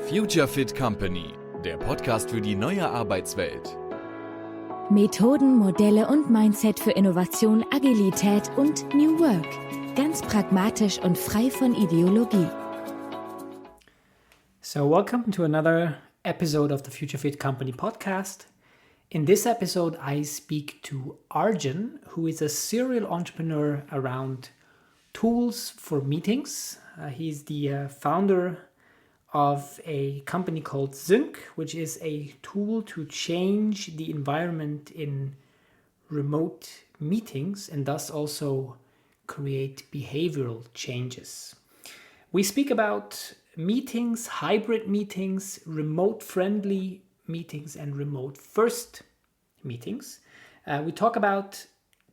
Future Fit Company, der Podcast für die neue Arbeitswelt. Methoden, Modelle und Mindset für Innovation, Agilität und New Work. Ganz pragmatisch und frei von Ideologie. So welcome to another episode of the Future Fit Company podcast. In this episode, I speak to Arjun, who is a serial entrepreneur around tools for meetings. He's the founder of a company called Zync, which is a tool to change the environment in remote meetings and thus also create behavioral changes. We speak about meetings, hybrid meetings, remote-friendly meetings, and remote-first meetings. We talk about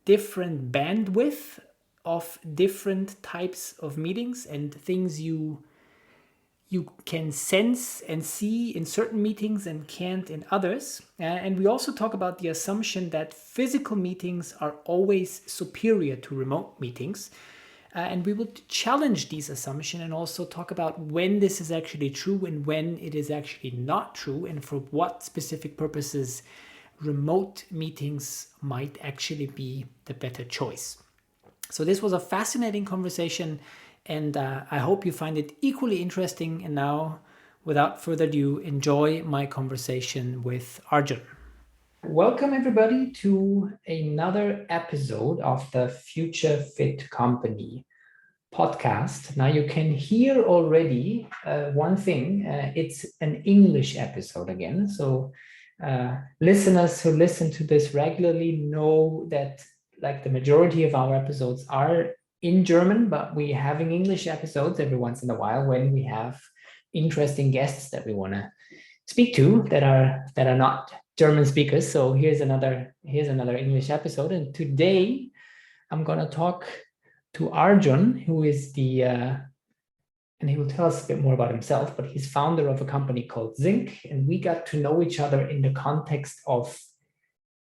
different bandwidth of different types of meetings and things you can sense and see in certain meetings and can't in others. And we also talk about the assumption that physical meetings are always superior to remote meetings. And we will challenge these assumptions and also talk about when this is actually true and when it is actually not true, and for what specific purposes remote meetings might actually be the better choice. So this was a fascinating conversation, and I hope you find it equally interesting. And now, without further ado, enjoy my conversation with Arjun. Welcome everybody to another episode of the Future Fit Company podcast. Now you can hear already one thing, it's an English episode again. So listeners who listen to this regularly know that like the majority of our episodes are in German, but we're having English episodes every once in a while when we have interesting guests that we want to speak to that are not German speakers. So here's another English episode, and today I'm gonna talk to Arjun, who is and he will tell us a bit more about himself, but he's founder of a company called Zync, and we got to know each other in the context of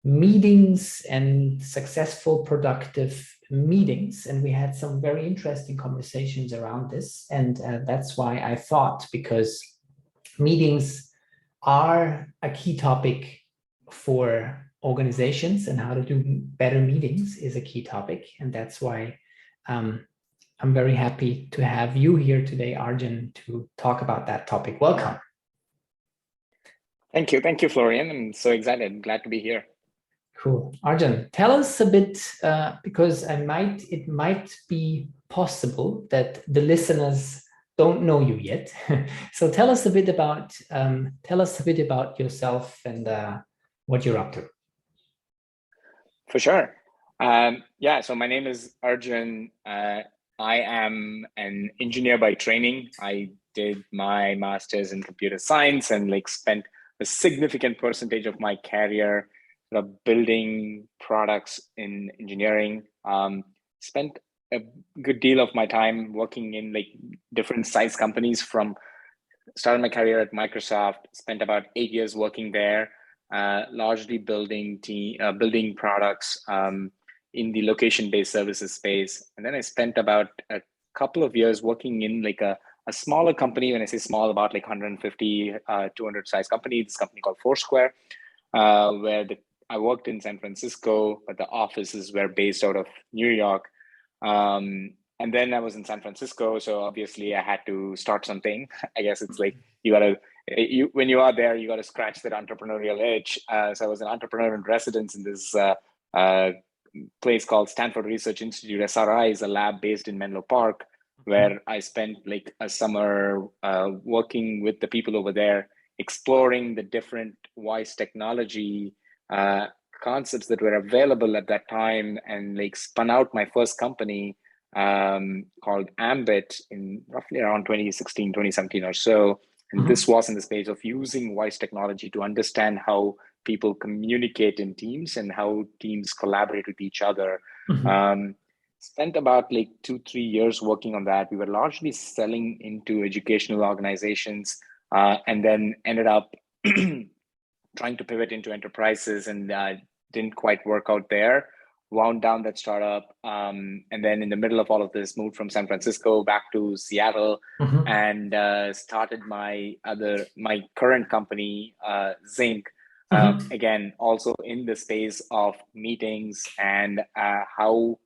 meetings and successful, productive meetings, and we had some very interesting conversations around this, and that's why I thought, because meetings are a key topic for organizations and how to do better meetings is a key topic. And that's why I'm very happy to have you here today, Arjun, to talk about that topic. Welcome. Thank you, Florian. I'm so excited. Glad to be here. Cool. Arjun, tell us a bit, because it might be possible that the listeners don't know you yet. So tell us a bit about yourself and what you're up to. For sure. So my name is Arjun. I am an engineer by training. I did my master's in computer science and spent a significant percentage of my career building products in engineering. Spent a good deal of my time working in different size companies. Started my career at Microsoft, spent about 8 years working there, largely building products in the location-based services space. And then I spent about a couple of years working in a smaller company. When I say small, about 150, 200 size company, this company called Foursquare, where I worked in San Francisco, but the offices were based out of New York. And then I was in San Francisco, so obviously I had to start something. I guess it's when you are there, you got to scratch that entrepreneurial itch. So I was an entrepreneur in residence in this place called Stanford Research Institute. SRI is a lab based in Menlo Park, where I spent a summer working with the people over there, exploring the different voice technology concepts that were available at that time, and spun out my first company called Ambit in roughly around 2016, 2017 or so. And this was in the space of using voice technology to understand how people communicate in teams and how teams collaborate with each other. Spent about 2-3 years working on that. We were largely selling into educational organizations, and then ended up trying to pivot into enterprises, and didn't quite work out there. wound down that startup, and then in the middle of all of this, moved from San Francisco back to Seattle, and started my current company, Zync. Again, also in the space of meetings and how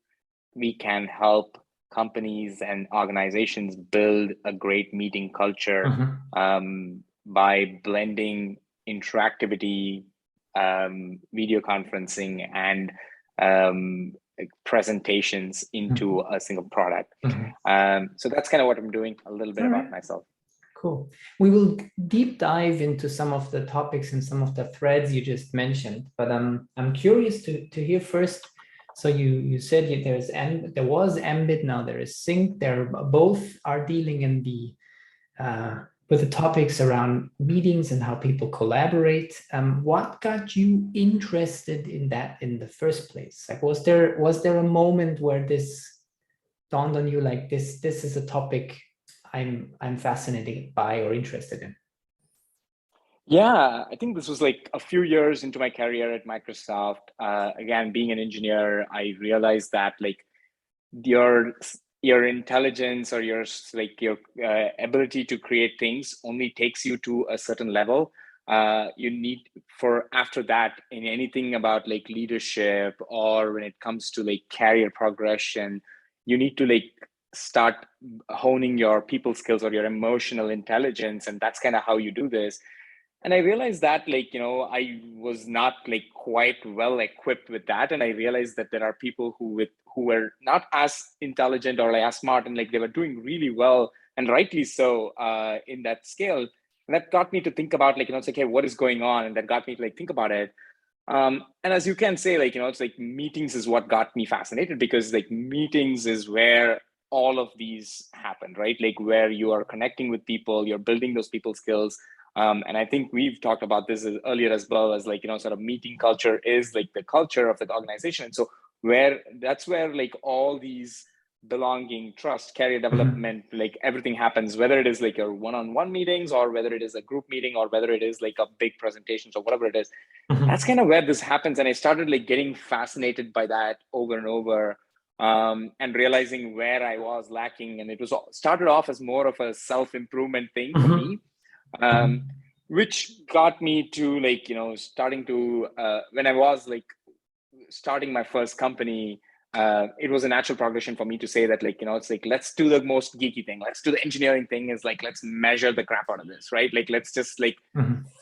we can help companies and organizations build a great meeting culture by blending interactivity, video conferencing, and presentations into a single product. So that's kind of what I'm doing, a little bit about myself. Cool. We will deep dive into some of the topics and some of the threads you just mentioned, but I'm curious to hear first. So you said there was Ambit, now there is Zync. Both are dealing in the with the topics around meetings and how people collaborate. What got you interested in that in the first place? Like, was there a moment where this dawned on you, like this is a topic I'm fascinated by or interested in? Yeah, I think this was like a few years into my career at Microsoft. Again, being an engineer, I realized that like your intelligence or your ability to create things only takes you to a certain level. You need after that, in anything about like leadership or when it comes to like career progression, you need to like start honing your people skills or your emotional intelligence, and that's kind of how you do this. And I realized that I was not like quite well equipped with that, and I realized that there are people who were not as intelligent or like as smart, and like they were doing really well, and rightly so, in that scale. And that got me to think about it's like, hey, what is going on? And that got me to like think about it. And as you can say, it's like meetings is what got me fascinated, because like meetings is where all of these happen, right? Like where you are connecting with people, you're building those people skills. And I think we've talked about this earlier as well, as sort of meeting culture is like the culture of the organization. And so that's where like all these belonging, trust, career development, like everything happens, whether it is like your one-on-one meetings or whether it is a group meeting or whether it is like a big presentation or whatever it is. That's kind of where this happens. And I started like getting fascinated by that over and over. And realizing where I was lacking. And it started off as more of a self-improvement thing for me, which got me to like, starting to, when I was like starting my first company, it was a natural progression for me to say that it's like, let's do the most geeky thing. Let's do the engineering thing, is like, let's measure the crap out of this, right? Like, let's just like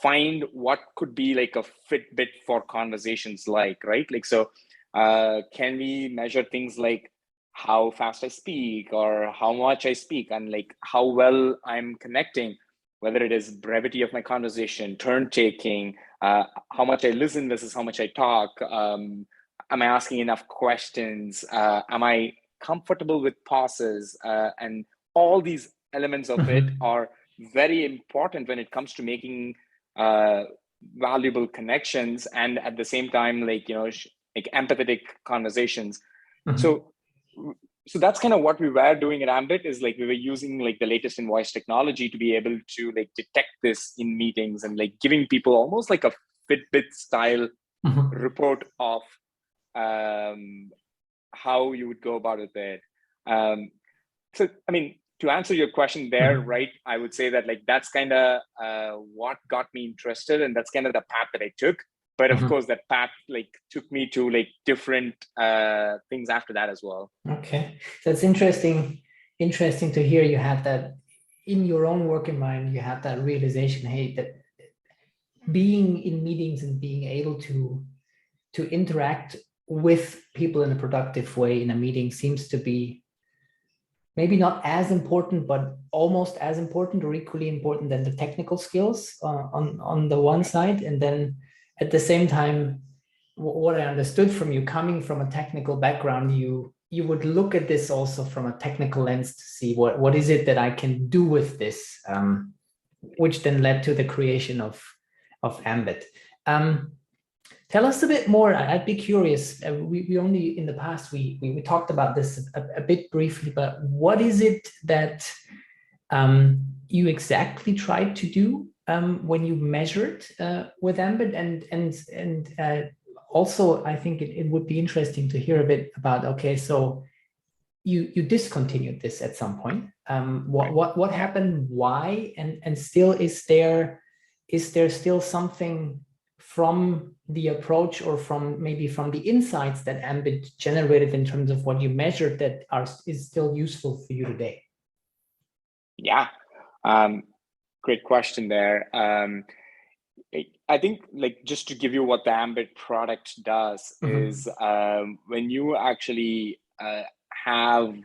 find what could be like a Fitbit for conversations, right? Like, so can we measure things like how fast I speak or how much I speak, and like how well I'm connecting, whether it is brevity of my conversation, turn taking, how much I listen versus how much I talk, am I asking enough questions, am I comfortable with pauses, and all these elements of it are very important when it comes to making valuable connections, and at the same time like like empathetic conversations. So that's kind of what we were doing at Ambit, is like we were using like the latest in voice technology to be able to like detect this in meetings, and like giving people almost like a Fitbit style report of how you would go about it. So I mean, to answer your question there, right, I would say that like that's kind of what got me interested, and that's kind of the path that I took. But of course, that path like took me to like different things after that as well. Okay, so it's interesting to hear you have that in your own work in mind. You have that realization, hey, that being in meetings and being able to interact with people in a productive way in a meeting seems to be maybe not as important, but almost as important or equally important than the technical skills on the one side. And then at the same time, what I understood from you, coming from a technical background, you would look at this also from a technical lens to see what is it that I can do with this, which then led to the creation of Ambit. Tell us a bit more. I'd be curious. We only in the past we talked about this a bit briefly, but what is it that you exactly tried to do when you measured with Ambit, and also, I think it would be interesting to hear a bit about, okay, so you discontinued this at some point. What happened? Why? And still, is there still something from the approach or from the insights that Ambit generated in terms of what you measured that is still useful for you today? Yeah, great question there. I think, like, just to give you what the Ambit product does is when you actually have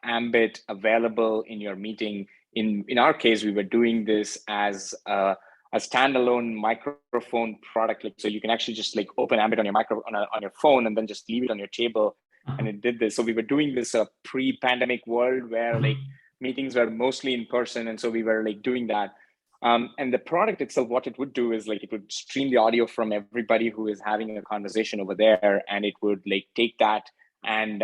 Ambit available in your meeting. In our case, we were doing this as a standalone microphone product. Like, so you can actually just like open Ambit on your on your phone and then just leave it on your table, and it did this. So we were doing this pre-pandemic world where like meetings were mostly in person, and so we were like doing that. And the product itself, what it would do is like it would stream the audio from everybody who is having a conversation over there, and it would like take that and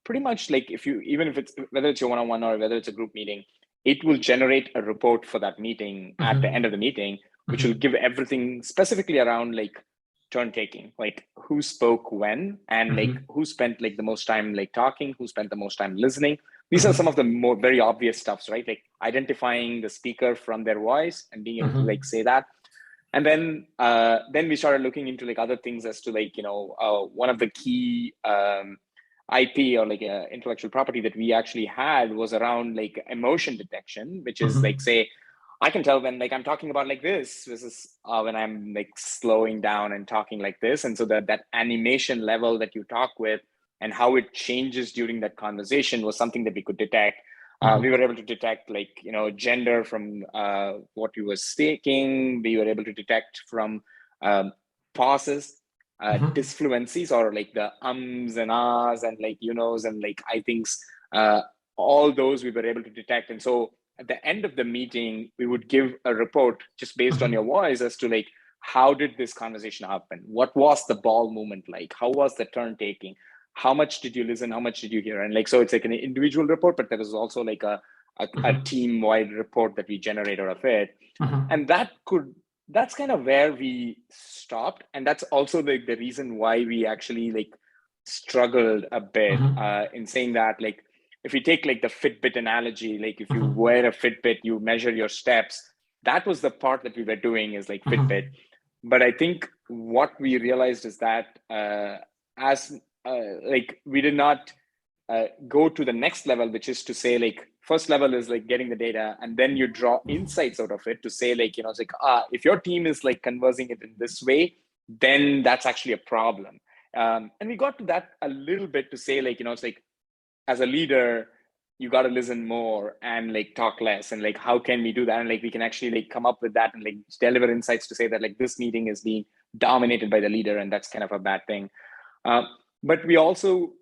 pretty much like even if it's whether it's your one-on-one or whether it's a group meeting, it will generate a report for that meeting at the end of the meeting, which will give everything specifically around like turn taking, like who spoke when, and like who spent like the most time like talking, who spent the most time listening. These are some of the more very obvious stuffs, right? Like identifying the speaker from their voice and being able to like say that. And then we started looking into like other things as to like, one of the key IP or like intellectual property that we actually had was around like emotion detection, which is like, say, I can tell when like I'm talking about like this is when I'm like slowing down and talking like this. And so that animation level that you talk with and how it changes during that conversation was something that we could detect. We were able to detect like, gender from what you were speaking. We were able to detect from pauses, disfluencies, or like the ums and ahs and like, and like I thinks, all those we were able to detect. And so at the end of the meeting, we would give a report just based on your voice as to like, how did this conversation happen? What was the ball movement like? How was the turn taking? How much did you listen? How much did you hear? And like, so it's like an individual report, but there is also like a team-wide report that we generate out of it. And that's kind of where we stopped. And that's also the reason why we actually like struggled a bit in saying that, like, if you take like the Fitbit analogy, like if you wear a Fitbit, you measure your steps. That was the part that we were doing is like Fitbit. But I think what we realized is that like we did not go to the next level, which is to say like first level is like getting the data, and then you draw insights out of it to say like, it's like, if your team is like conversing it in this way, then that's actually a problem. And we got to that a little bit to say like, it's like, as a leader, you got to listen more and like talk less, and like how can we do that, and like we can actually like come up with that and like deliver insights to say that like this meeting is being dominated by the leader, and that's kind of a bad thing. But we also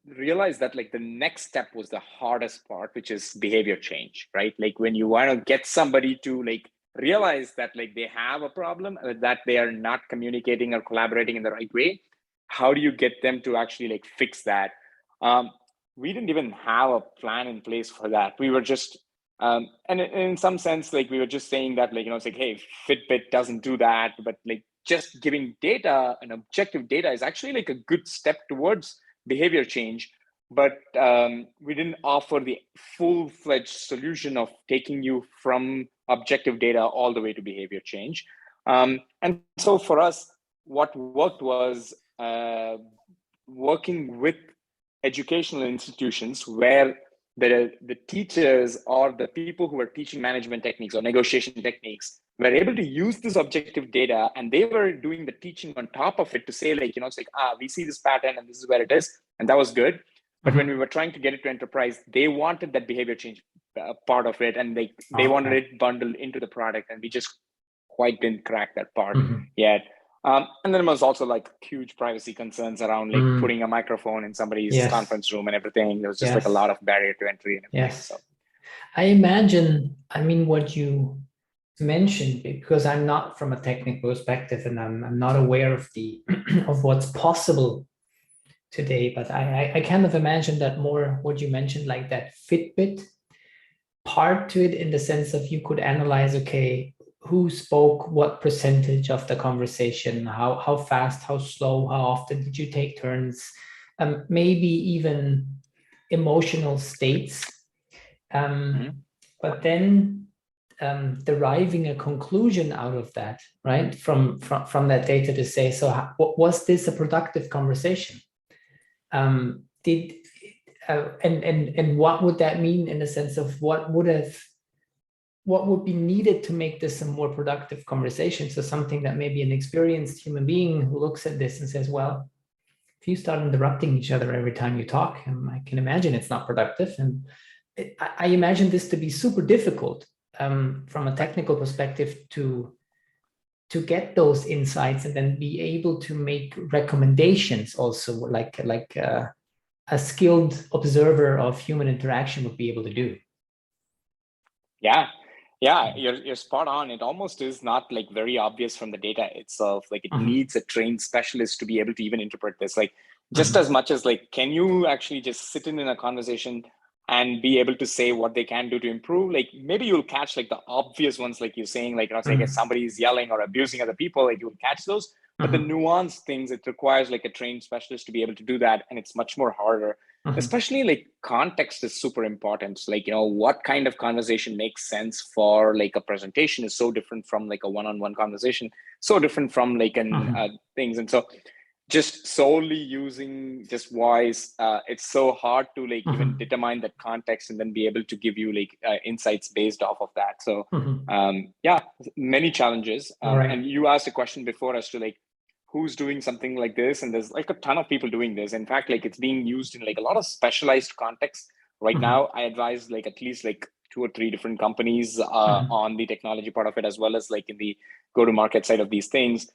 realized that like the next step was the hardest part, which is behavior change, right? Like when you want to get somebody to like realize that like they have a problem, that they are not communicating or collaborating in the right way, how do you get them to actually like fix that? We didn't even have a plan in place for that. We were just, and in some sense, like we were just saying that like, it's like, hey, Fitbit doesn't do that, but like just giving data and objective data is actually like a good step towards behavior change. But we didn't offer the full-fledged solution of taking you from objective data all the way to behavior change. And so for us, what worked was working with educational institutions where the teachers or the people who were teaching management techniques or negotiation techniques were able to use this objective data, and they were doing the teaching on top of it to say like, it's like, we see this pattern and this is where it is. And that was good. But when we were trying to get it to enterprise, they wanted that behavior change part of it, and they wanted it bundled into the product, and we just quite didn't crack that part yet. And then there was also like huge privacy concerns around like putting a microphone in somebody's conference room and everything. There was just like a lot of barrier to entry and everything. So I imagine, what you mentioned, because I'm not from a technical perspective and I'm not aware of of what's possible today, but I kind of imagine that more what you mentioned, like that Fitbit part to it, in the sense of you could analyze, okay, who spoke what percentage of the conversation, how fast, how slow, how often did you take turns, maybe even emotional states, but then deriving a conclusion out of that, right, from that data to say, so was this a productive conversation? And what would that mean in the sense of what would be needed to make this a more productive conversation? So something that maybe an experienced human being who looks at this and says, well, if you start interrupting each other every time you talk, I can imagine it's not productive. And I imagine this to be super difficult from a technical perspective to get those insights and then be able to make recommendations also, like a skilled observer of human interaction would be able to do. Yeah, you're spot on. It almost is not like very obvious from the data itself. Like it needs a trained specialist to be able to even interpret this. Like just as much as like, can you actually just sit in a conversation and be able to say what they can do to improve? Like maybe you'll catch like the obvious ones, like you're saying, like, I guess somebody's yelling or abusing other people, like you'll catch those. But the nuanced things, it requires like a trained specialist to be able to do that. And it's much more harder. Especially like context is super important. So, like, what kind of conversation makes sense for like a presentation is so different from like a one-on-one conversation, so different from like things. And so just solely using just voice, it's so hard to like even determine that context and then be able to give you like insights based off of that. So yeah, many challenges. And you asked a question before as to like, who's doing something like this, and there's like a ton of people doing this. In fact, like it's being used in like a lot of specialized contexts right now. I advise like at least like 2 or 3 different companies on the technology part of it, as well as like in the go-to-market side of these things.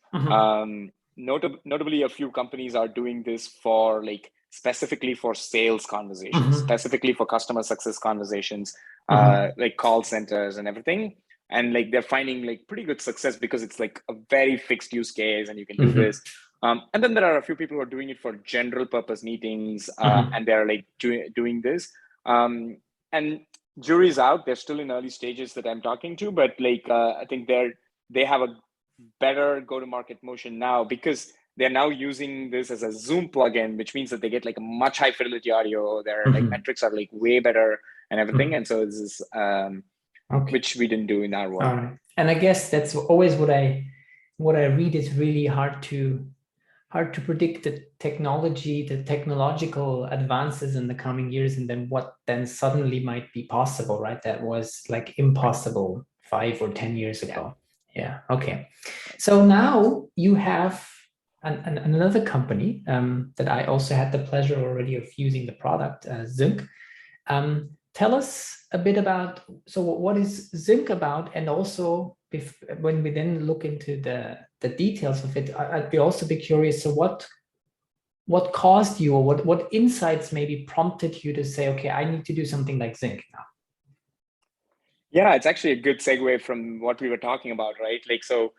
Notably, a few companies are doing this for like specifically for sales conversations, specifically for customer success conversations, like call centers and everything. And like they're finding like pretty good success because it's like a very fixed use case and you can do this. And then there are a few people who are doing it for general purpose meetings and they're like doing this. And jury's out. They're still in early stages that I'm talking to, but like I think they have a better go-to-market motion now because they're now using this as a Zoom plugin, which means that they get like a much high fidelity audio. Their like metrics are like way better and everything. And so this is which we didn't do in our work. All right. And I guess that's always what I read is really hard to predict the technological advances in the coming years, and then what then suddenly might be possible, right? That was like impossible 5 or 10 years ago. Yeah. Okay. So now you have another company that I also had the pleasure already of using the product, Zync. Tell us a bit about, so what is Zync about? And also when we then look into the details of it, I'd also be curious. So what caused you, or what insights maybe prompted you to say, okay, I need to do something like Zync now? Yeah, it's actually a good segue from what we were talking about, right? Like, so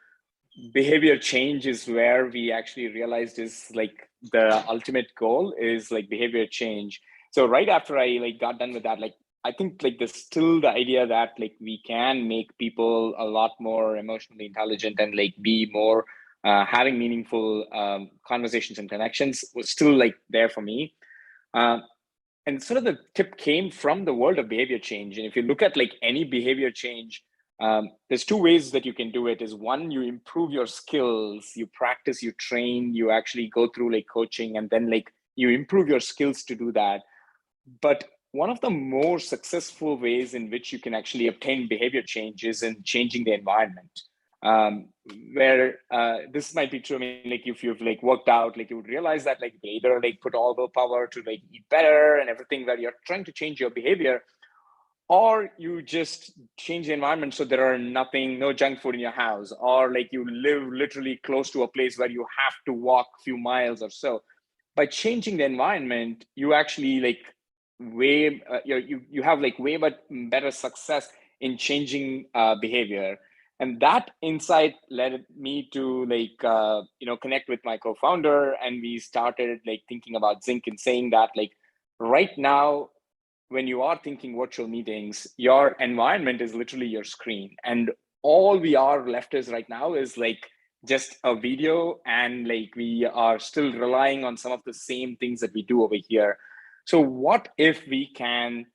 behavior change is where we actually realized is like the ultimate goal is like behavior change. So right after I like got done with that, like I think like there's still the idea that like we can make people a lot more emotionally intelligent and like be more having meaningful conversations and connections was still like there for me. And sort of the tip came from the world of behavior change. And if you look at like any behavior change, there's 2 ways that you can do it. Is one, you improve your skills, you practice, you train, you actually go through like coaching, and then like you improve your skills to do that. But one of the more successful ways in which you can actually obtain behavior change is in changing the environment. Where this might be true. I mean, like if you've like worked out, like you would realize that like you either like put all willpower to like eat better and everything, where you're trying to change your behavior, or you just change the environment so there are no junk food in your house, or like you live literally close to a place where you have to walk a few miles or so. By changing the environment, you actually like you have like way better success in changing behavior. And that insight led me to like connect with my co-founder, and we started like thinking about Zync and saying that like right now, when you are thinking virtual meetings, your environment is literally your screen. And all we are left is right now is like just a video, and like we are still relying on some of the same things that we do over here. So what if we can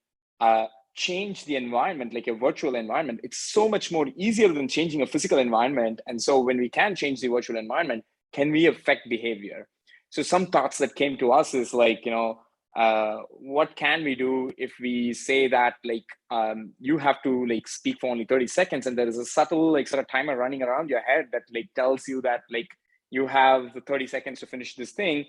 change the environment, like a virtual environment? It's so much more easier than changing a physical environment. And so when we can change the virtual environment, can we affect behavior? So some thoughts that came to us is like, what can we do if we say that like you have to like speak for only 30 seconds, and there is a subtle like sort of timer running around your head that like tells you that like you have the 30 seconds to finish this thing.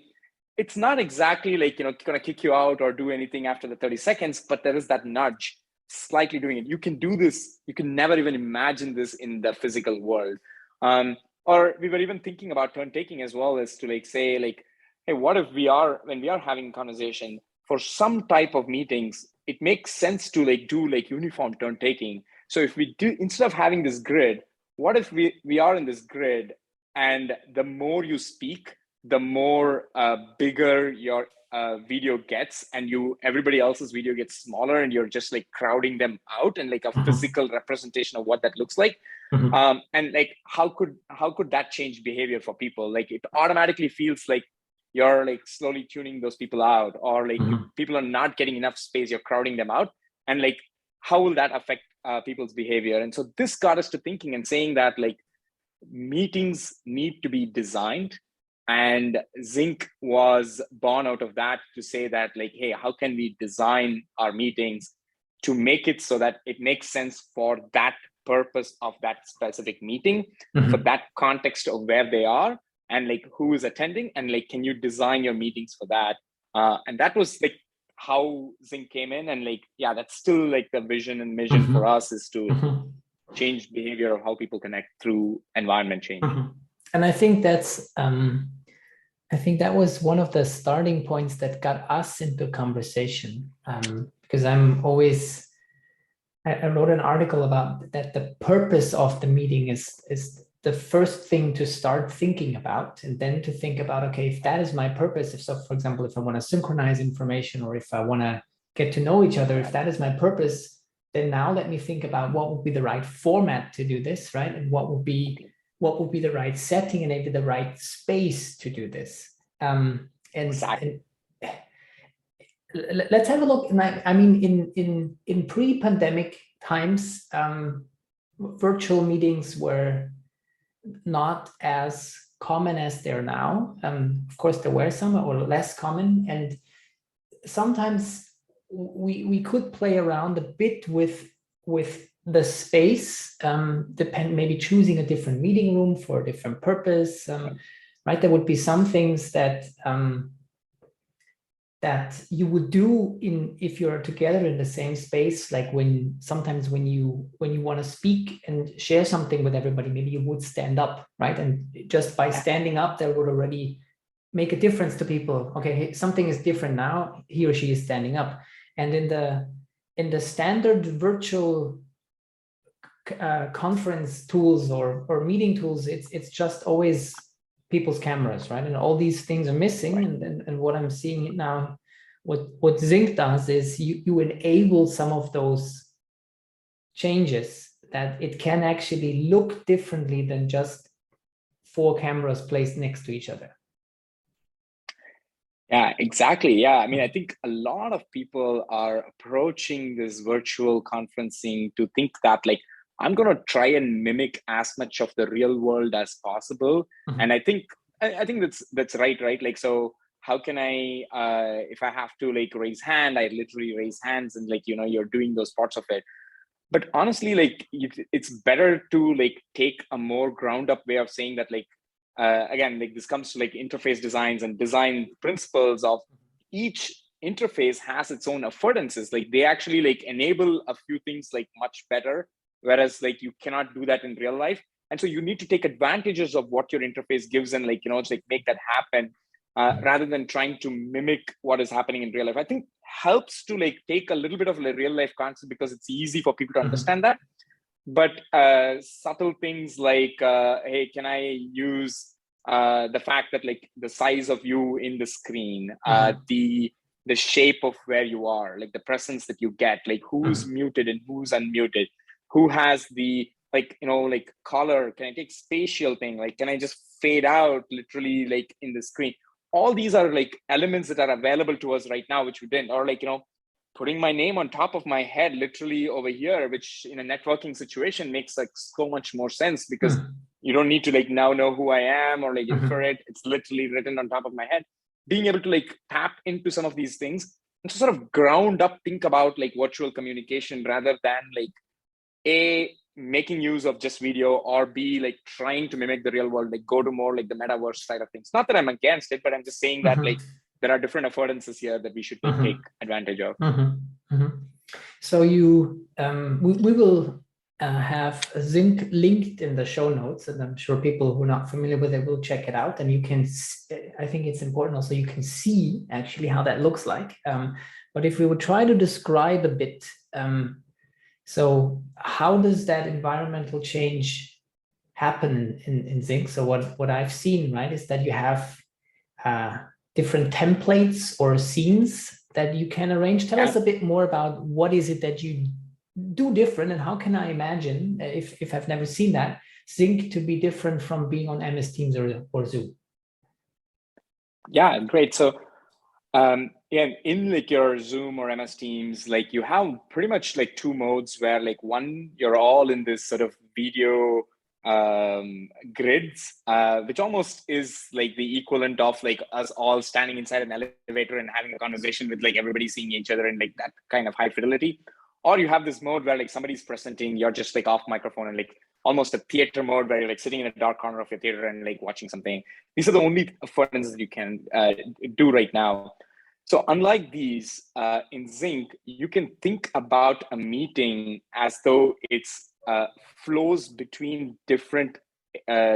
It's not exactly like going to kick you out or do anything after the 30 seconds, but there is that nudge slightly doing it. You can do this. You can never even imagine this in the physical world. Or we were even thinking about turn taking as well, as to like say like, hey, what if when we are having a conversation for some type of meetings, it makes sense to like do like uniform turn taking. So if we do, instead of having this grid, what if we are in this grid, and the more you speak, the more bigger your video gets, and everybody else's video gets smaller, and you're just like crowding them out, and like a physical representation of what that looks like. And like how could that change behavior for people? Like it automatically feels like you're like slowly tuning those people out, or like people are not getting enough space, you're crowding them out. And like how will that affect people's behavior? And so this got us to thinking and saying that like meetings need to be designed, and Zync was born out of that, to say that like, hey, how can we design our meetings to make it so that it makes sense for that purpose of that specific meeting, for that context of where they are and like who is attending, and like can you design your meetings for that? And that was like how Zync came in. And like, yeah, that's still like the vision and mission for us, is to change behavior of how people connect through environment change. And I think that was one of the starting points that got us into conversation, because I wrote an article about that. The purpose of the meeting is the first thing to start thinking about, and then to think about, okay, if that is my purpose, for example, if I want to synchronize information, or if I want to get to know each other, if that is my purpose, then now let me think about what would be the right format to do this, right? And what would be the right setting, and maybe the right space to do this. Exactly. Let's have a look. I mean, in pre-pandemic times, virtual meetings were not as common as they're now. Of course, there were some, or less common, and sometimes we could play around a bit with the space, maybe choosing a different meeting room for a different purpose, right? There would be some things that you would do if you're together in the same space, like sometimes when you want to speak and share something with everybody, maybe you would stand up, right? And just by standing up, that would already make a difference to people. Okay, something is different now, he or she is standing up. And in the standard virtual conference tools or meeting tools, it's just always people's cameras, right? And all these things are missing. And what I'm seeing now, what Zync does is you enable some of those changes, that it can actually look differently than just 4 cameras placed next to each other. Yeah, exactly. Yeah, I mean, I think a lot of people are approaching this virtual conferencing to think that like, I'm going to try and mimic as much of the real world as possible. And I think that's right? Like, so how can I, if I have to like raise hand, I literally raise hands, and like, you're doing those parts of it. But honestly, like it's better to like take a more ground up way of saying that, like, again, like this comes to like interface designs and design principles of each interface has its own affordances. Like they actually like enable a few things like much better, whereas like you cannot do that in real life. And so you need to take advantages of what your interface gives, and like, it's like make that happen, rather than trying to mimic what is happening in real life. I think helps to like take a little bit of a real life concept, because it's easy for people to understand that. But subtle things like, hey, can I use the fact that like the size of you in the screen, the shape of where you are, like the presence that you get, like who's muted and who's unmuted, who has the like, like color? Can I take spatial thing? Like, can I just fade out literally like in the screen? All these are like elements that are available to us right now, which we didn't. Or like, putting my name on top of my head literally over here, which in a networking situation makes like so much more sense, because you don't need to like now know who I am or like infer it. It's literally written on top of my head. Being able to like tap into some of these things and to sort of ground up think about like virtual communication, rather than like A, making use of just video, or B, like trying to mimic the real world, like go to more like the metaverse side of things. Not that I'm against it, but I'm just saying that like there are different affordances here that we should like, take advantage of. So we will have Zync linked in the show notes, and I'm sure people who are not familiar with it will check it out. And you can, I think it's important also, you can see actually how that looks like. But if we would try to describe a bit, so how does that environmental change happen in Zync? So what I've seen, right, is that you have different templates or scenes that you can arrange. Tell us a bit more about what is it that you do different, and how can I imagine, if I've never seen that, Zync to be different from being on MS Teams or Zoom? Yeah, great. So yeah, in like your Zoom or MS Teams, like you have pretty much like two modes where like one, you're all in this sort of video grids, which almost is like the equivalent of like us all standing inside an elevator and having a conversation with like everybody seeing each other in like that kind of high fidelity. Or you have this mode where like somebody's presenting, you're just like off microphone, and like almost a theater mode where you're like sitting in a dark corner of your theater and like watching something. These are the only affordances that you can do right now. So unlike these, in Zync, you can think about a meeting as though it's flows between different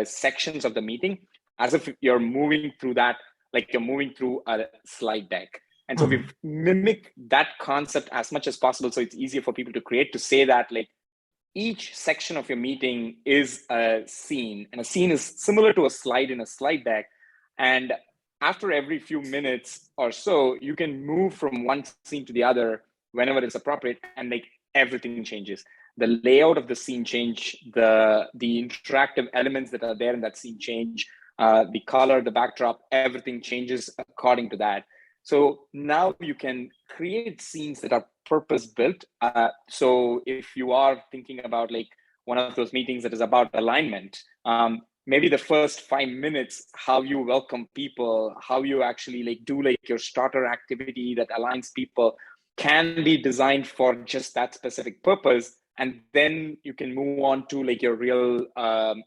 sections of the meeting, as if you're moving through that, like you're moving through a slide deck. And so we've mimicked that concept as much as possible, so it's easier for people to create, to say that like each section of your meeting is a scene, and a scene is similar to a slide in a slide deck. And after every few minutes or so, you can move from one scene to the other whenever it's appropriate, and like everything changes. The layout of the scene change, the interactive elements that are there in that scene change, the color, the backdrop, everything changes according to that. So now you can create scenes that are purpose-built. So if you are thinking about like one of those meetings that is about alignment, maybe the first 5 minutes, how you welcome people, how you actually like do like your starter activity that aligns people, can be designed for just that specific purpose. And then you can move on to like your real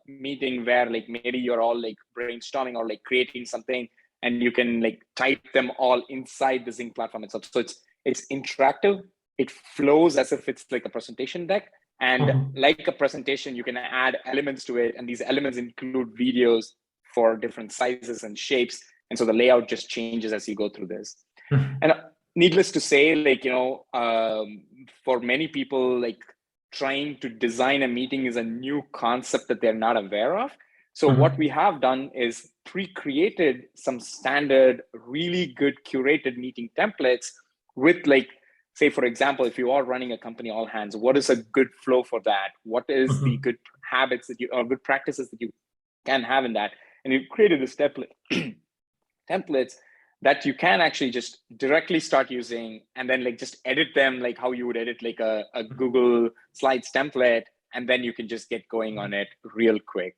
meeting where like maybe you're all like brainstorming or like creating something, and you can like type them all inside the Zync platform itself. So it's interactive. It flows as if it's like a presentation deck. And like a presentation, you can add elements to it. And these elements include videos for different sizes and shapes. And so the layout just changes as you go through this. And needless to say, like, for many people, like trying to design a meeting is a new concept that they're not aware of. So what we have done is pre-created some standard, really good curated meeting templates with like, say, for example, if you are running a company all hands, what is a good flow for that? What is the good habits that you, or good practices that you can have in that? And you've created this templates that you can actually just directly start using, and then like just edit them like how you would edit like a Google Slides template, and then you can just get going on it real quick.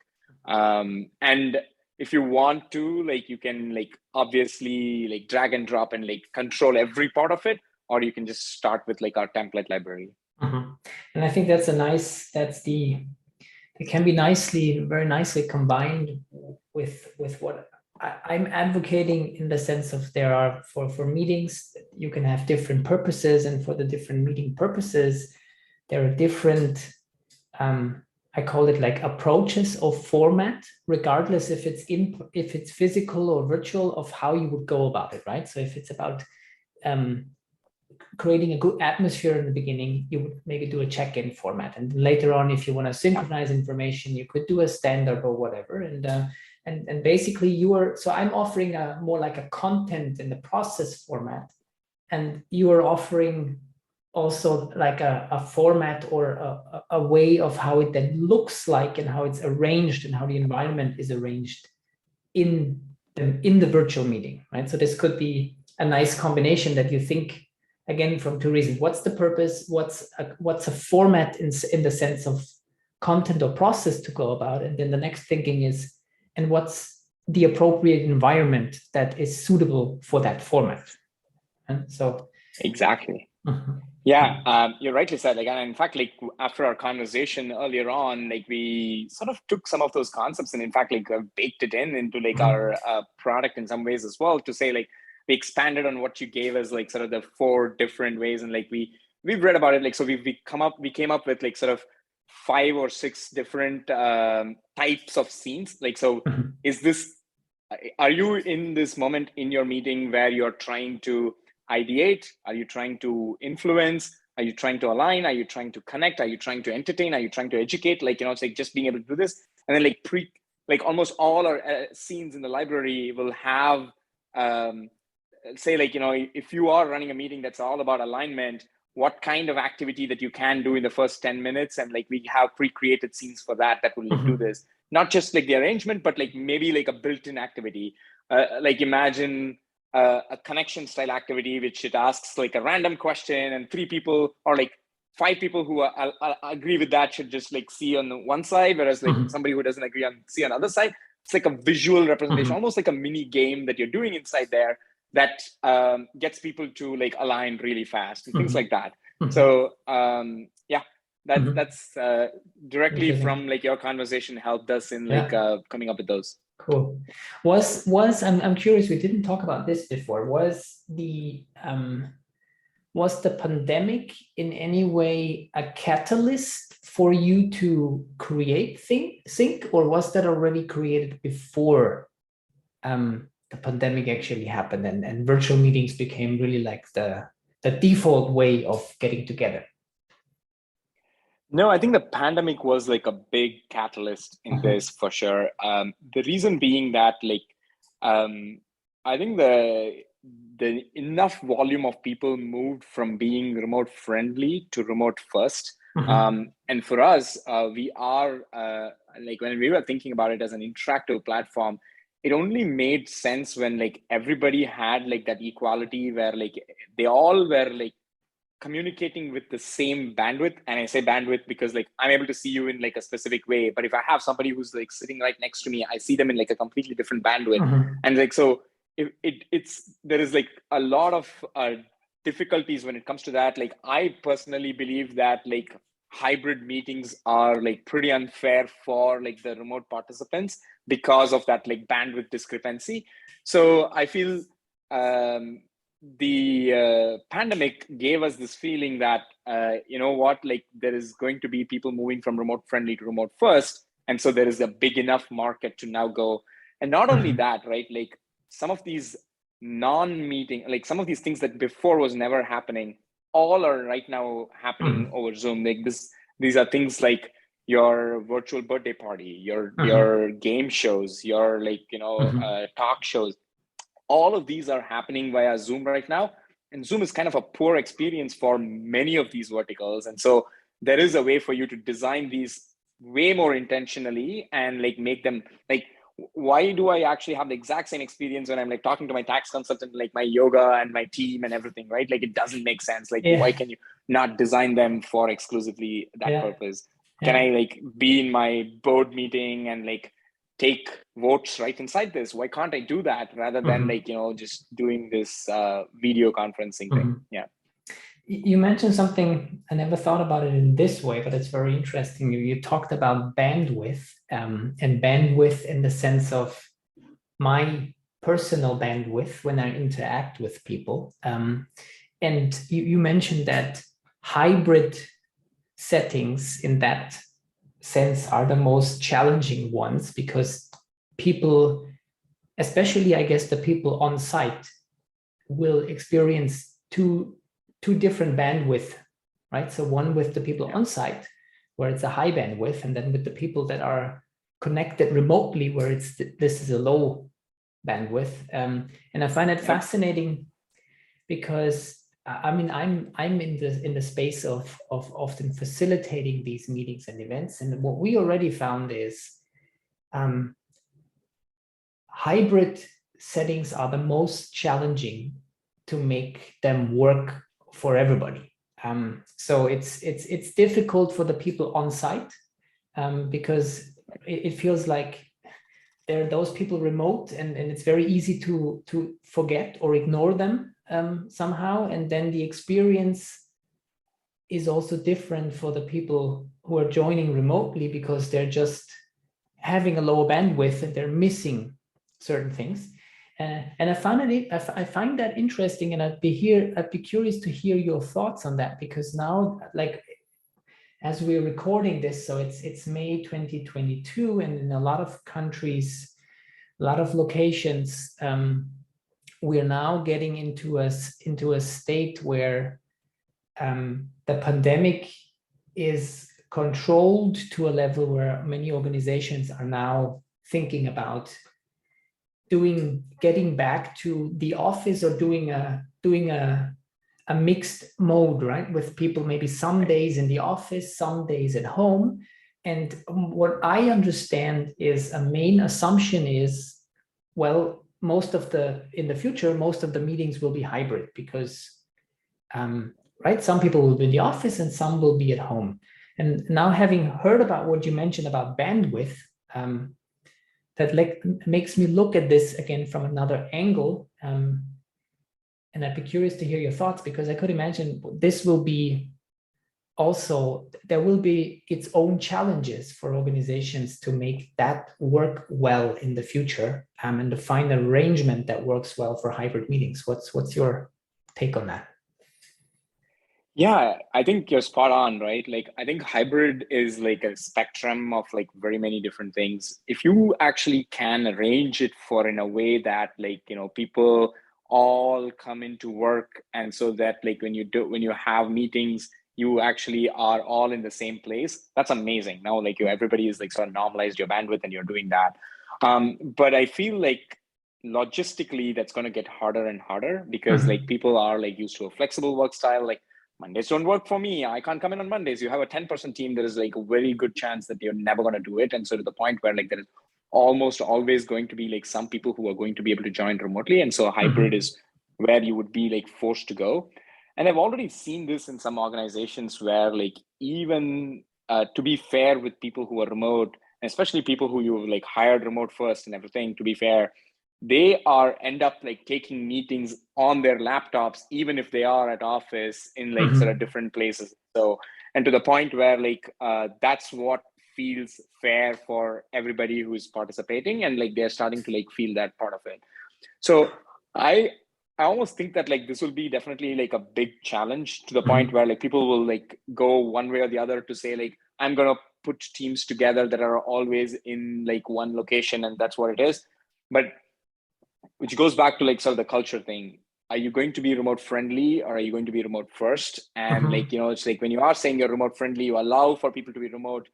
And if you want to, like, you can like obviously like drag and drop and like control every part of it, or you can just start with like our template library. And I think that's it can be very nicely combined with what I'm advocating, in the sense of there are for meetings, you can have different purposes, and for the different meeting purposes, there are different, I call it like approaches or format, regardless if it's physical or virtual, of how you would go about it, right? So if it's about creating a good atmosphere in the beginning, you would maybe do a check-in format, and later on, if you want to synchronize information, you could do a standard or whatever. And basically so I'm offering more like a content in the process format, and you are offering also like a format or a way of how it then looks like and how it's arranged and how the environment is arranged in the virtual meeting, right? So this could be a nice combination that you think, again, from two reasons. What's the purpose? What's a format in the sense of content or process to go about? And then the next thinking is, and what's the appropriate environment that is suitable for that format? And so exactly. Yeah, you're rightly said. Like, and in fact, like after our conversation earlier on, like we sort of took some of those concepts and in fact, like baked it into like our product in some ways as well, to say like we expanded on what you gave us, like sort of the 4 different ways, and like we've read about it. Like, so we came up with like sort of 5 or 6 different types of scenes. Like, so are you in this moment in your meeting where you're trying to ideate? Are you trying to influence? Are you trying to align? Are you trying to connect? Are you trying to entertain? Are you trying to educate? Like, it's like just being able to do this. And then like almost all our scenes in the library will have, say like, if you are running a meeting that's all about alignment, what kind of activity that you can do in the first 10 minutes. And like, we have pre-created scenes for that will like do this. Not just like the arrangement, but like maybe like a built-in activity. Like imagine a connection style activity, which it asks like a random question and 3 people or like 5 people who agree with that should just like see on the one side, whereas like somebody who doesn't agree see on the other side. It's like a visual representation, almost like a mini game that you're doing inside there that gets people to like align really fast and things like that. So yeah, that's directly from like your conversation helped us in like coming up with those. Cool. I'm curious, we didn't talk about this before. Was the pandemic in any way a catalyst for you to create Zync, or was that already created before the pandemic actually happened and virtual meetings became really like the default way of getting together? No, I think the pandemic was like a big catalyst in this for sure. The reason being that like, I think the enough volume of people moved from being remote friendly to remote first. And for us, we are like when we were thinking about it as an interactive platform, it only made sense when like everybody had like that equality where like they all were like communicating with the same bandwidth. And I say bandwidth because like I'm able to see you in like a specific way, but if I have somebody who's like sitting right next to me, I see them in like a completely different bandwidth. And like, so there is like a lot of difficulties when it comes to that. Like, I personally believe that like hybrid meetings are like pretty unfair for like the remote participants because of that like bandwidth discrepancy. So I feel the pandemic gave us this feeling that like there is going to be people moving from remote friendly to remote first, and so there is a big enough market to now go. And not only that, right, like some of these non-meeting, like some of these things that before was never happening, all are right now happening over Zoom. Like these are things like your virtual birthday party, your game shows, your like talk shows. All of these are happening via Zoom right now. And Zoom is kind of a poor experience for many of these verticals. And so there is a way for you to design these way more intentionally and like make them like, why do I actually have the exact same experience when I'm like talking to my tax consultant, like my yoga and my team and everything, right? Like, it doesn't make sense. Like, why can you not design them for exclusively that purpose? Can I like be in my board meeting and like take votes right inside this? Why can't I do that rather than like, just doing this video conferencing thing? Yeah. You mentioned something, I never thought about it in this way, but it's very interesting. You talked about bandwidth and bandwidth in the sense of my personal bandwidth when I interact with people. And you mentioned that hybrid settings in that sense are the most challenging ones because people, especially I guess the people on site, will experience two different bandwidth, right? So one with the people on site where it's a high bandwidth, and then with the people that are connected remotely where this is a low bandwidth. And I find it fascinating because I mean, I'm in the space of often facilitating these meetings and events, and what we already found is hybrid settings are the most challenging to make them work for everybody. So it's difficult for the people on site because it feels like there are those people remote, and it's very easy to forget or ignore them somehow. And then the experience is also different for the people who are joining remotely because they're just having a lower bandwidth and they're missing certain things. And I find that interesting, and I'd be curious to hear your thoughts on that, because now, like, as we're recording this, so it's May 2022, and in a lot of countries, a lot of locations, we're now getting into a state where the pandemic is controlled to a level where many organizations are now thinking about getting back to the office, or doing a mixed mode, right? With people maybe some days in the office, some days at home. And what I understand is a main assumption is, well, in the future, most of the meetings will be hybrid because, right, some people will be in the office and some will be at home. And now, having heard about what you mentioned about bandwidth, that makes me look at this again from another angle. And I'd be curious to hear your thoughts, because I could imagine this will be also, there will be its own challenges for organizations to make that work well in the future, and to find an arrangement that works well for hybrid meetings. What's your take on that? Yeah, I think you're spot on, right? Like, I think hybrid is like a spectrum of like very many different things. If you actually can arrange it for in a way that, like, people all come into work, and so that, like, when you have meetings, you actually are all in the same place, that's amazing. Now, like, everybody is like sort of normalized your bandwidth and you're doing that. But I feel like logistically that's going to get harder and harder, because like people are like used to a flexible work style. Like, Mondays don't work for me, I can't come in on Mondays. You have a 10-person team, there is like a very good chance that you're never going to do it. And so, to the point where like there is almost always going to be like some people who are going to be able to join remotely. And so hybrid is where you would be like forced to go. And I've already seen this in some organizations where, like, even to be fair with people who are remote, especially people who you like hired remote first and everything, to be fair, they end up like taking meetings on their laptops, even if they are at office in like sort of different places. So, and to the point where like that's what feels fair for everybody who's participating, and like they're starting to like feel that part of it. So I almost think that like this will be definitely like a big challenge, to the point where like people will like go one way or the other to say like, I'm gonna put teams together that are always in like one location, and that's what it is. But which goes back to like sort of the culture thing. Are you going to be remote friendly, or are you going to be remote first? And like, it's like when you are saying you're remote friendly, you allow for people to be remote,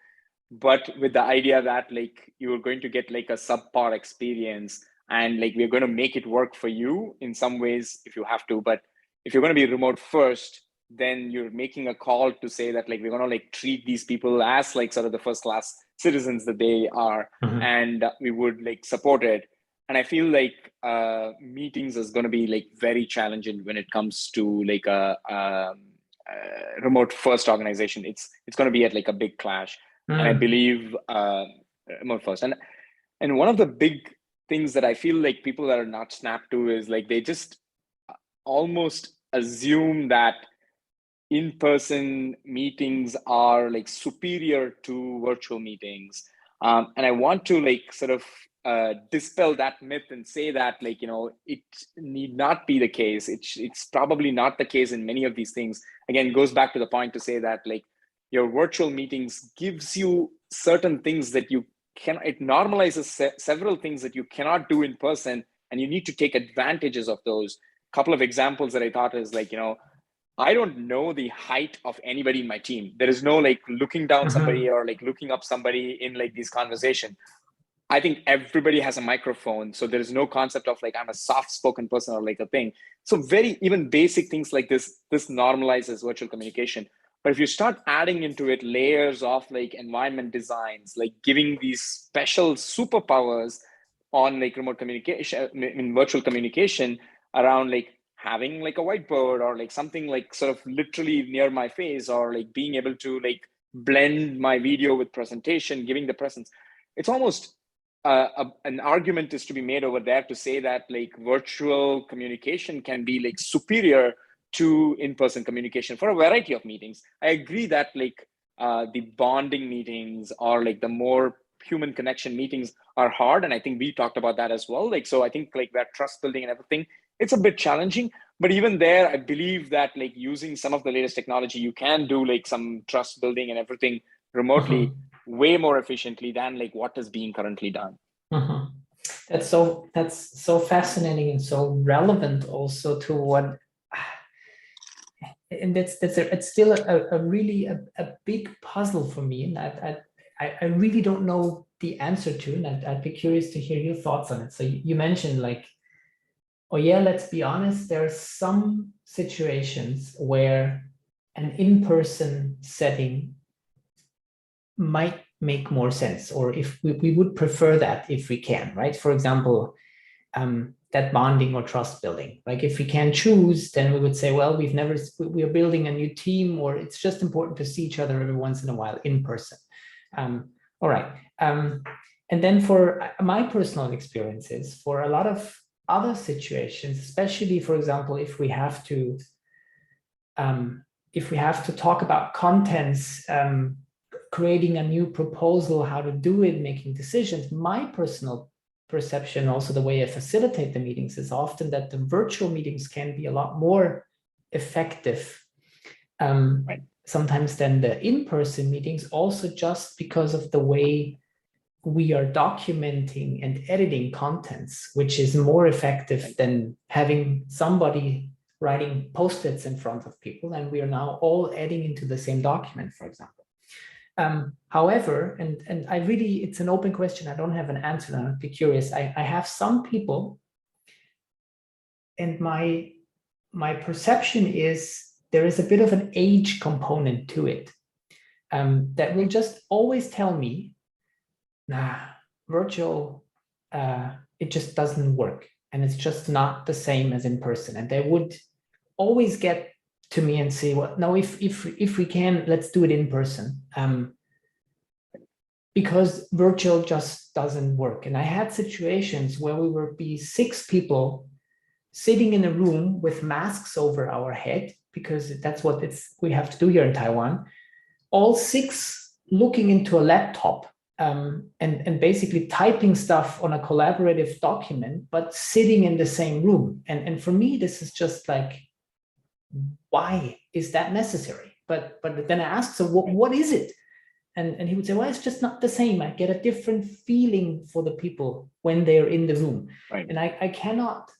but with the idea that like you're going to get like a subpar experience, and like we're going to make it work for you in some ways if you have to. But if you're going to be remote first, then you're making a call to say that like we're going to like treat these people as like sort of the first class citizens that they are, and we would like support it. And I feel like meetings is going to be like very challenging when it comes to like a remote first organization. It's going to be at like a big clash. And I believe remote first. And one of the big things that I feel like people that are not snapped to is like they just almost assume that in-person meetings are like superior to virtual meetings. And I want to like sort of dispel that myth and say that like, it need not be the case. It's probably not the case in many of these things. Again, it goes back to the point to say that like your virtual meetings gives you certain things that you can, it normalizes several things that you cannot do in person, and you need to take advantages of those. Couple of examples that I thought is like, I don't know the height of anybody in my team. There is no like looking down somebody or like looking up somebody in like these conversations. I think everybody has a microphone. So there is no concept of like, I'm a soft spoken person or like a thing. So very, even basic things like this normalizes virtual communication. But if you start adding into it layers of like environment designs, like giving these special superpowers on like remote communication, in virtual communication, around like having like a whiteboard or like something like sort of literally near my face, or like being able to like blend my video with presentation, giving the presence, it's almost an argument is to be made over there to say that like virtual communication can be like superior to in-person communication for a variety of meetings. I agree that like the bonding meetings or like the more human connection meetings are hard, and I think we talked about that as well. Like, so I think like that trust building and everything, it's a bit challenging, but even there, I believe that like using some of the latest technology, you can do like some trust building and everything remotely way more efficiently than like what is being currently done. That's so fascinating and so relevant also to what, and it's still a really a big puzzle for me, and I really don't know the answer to, and I'd be curious to hear your thoughts on it. So you mentioned like, oh yeah, let's be honest, there are some situations where an in-person setting might make more sense, or if we would prefer that if we can, right? For example, that bonding or trust building. Like if we can choose, then we would say, well, we are building a new team, or it's just important to see each other every once in a while in person. All right. And then for my personal experiences, for a lot of other situations, especially, for example, if we have to talk about contents, creating a new proposal, how to do it, making decisions, my personal perception, also the way I facilitate the meetings, is often that the virtual meetings can be a lot more effective sometimes than the in-person meetings, also just because of the way we are documenting and editing contents, which is more effective than having somebody writing post-its in front of people, and we are now all adding into the same document, for example. However, and I really, it's an open question, I don't have an answer, and I'd be curious. I have some people, and my perception is there is a bit of an age component to it, that will just always tell me, nah, virtual, it just doesn't work, and it's just not the same as in person. And they would always get to me and say, well, no, if we can, let's do it in person, because virtual just doesn't work. And I had situations where we would be 6 people sitting in a room with masks over our head, because that's what we have to do here in Taiwan, all 6 looking into a laptop, and basically typing stuff on a collaborative document, but sitting in the same room. And for me, this is just like, why is that necessary? But then I asked, so what is it? And he would say, well, it's just not the same. I get a different feeling for the people when they're in the room. Right. And I cannot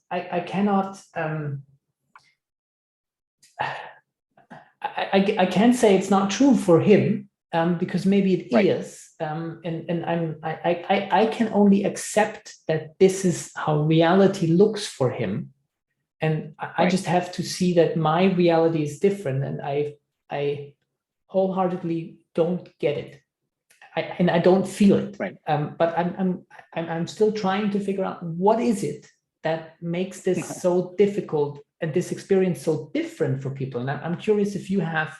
can't say it's not true for him, because maybe it is. And I can only accept that this is how reality looks for him. And I just have to see that my reality is different, and I wholeheartedly don't get it, and I don't feel it. But I'm still trying to figure out what is it that makes this so difficult and this experience so different for people. And I'm curious if you have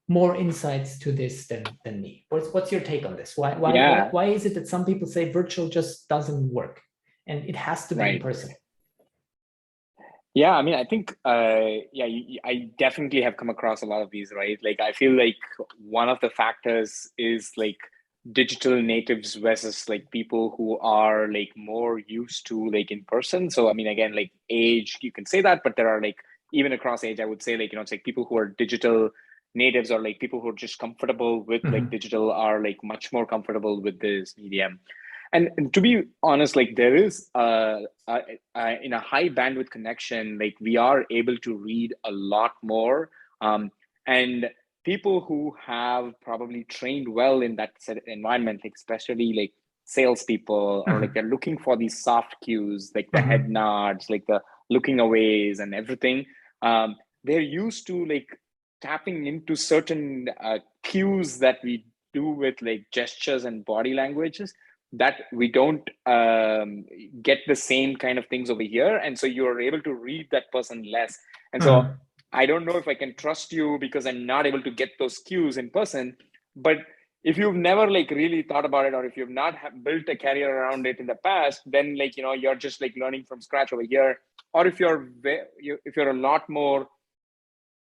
more insights to this than me. What's your take on this? Why is it that some people say virtual just doesn't work and it has to be in person? Yeah, I mean, I think, I definitely have come across a lot of these, right? Like, I feel like one of the factors is like digital natives versus like people who are like more used to like in person. So, I mean, again, like age, you can say that, but there are like, even across age, I would say like, it's like people who are digital natives, or like people who are just comfortable with like digital, are like much more comfortable with this medium. And to be honest, like there is in a high bandwidth connection, like we are able to read a lot more, and people who have probably trained well in that set environment, like especially like salespeople, or like they're looking for these soft cues, like the head nods, like the looking aways and everything. They're used to like tapping into certain cues that we do with like gestures and body languages that we don't get the same kind of things over here. And so you're able to read that person less. And so I don't know if I can trust you because I'm not able to get those cues in person. But if you've never like really thought about it, or if you've not built a career around it in the past, then like, you know, you're just like learning from scratch over here. Or if you're a lot more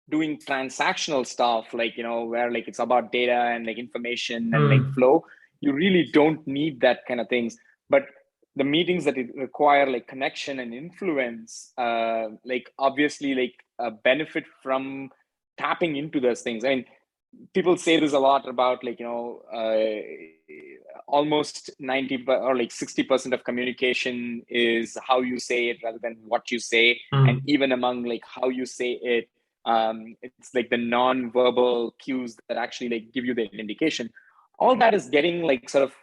doing transactional stuff, like, you know, where like it's about data and like information and like flow, you really don't need that kind of things. But the meetings that it require like connection and influence, like obviously like benefit from tapping into those things. I mean, people say this a lot about like, you know, almost 90 or like 60% of communication is how you say it rather than what you say. And even among like how you say it, it's like the non-verbal cues that actually like give you the indication. All that is getting like sort of,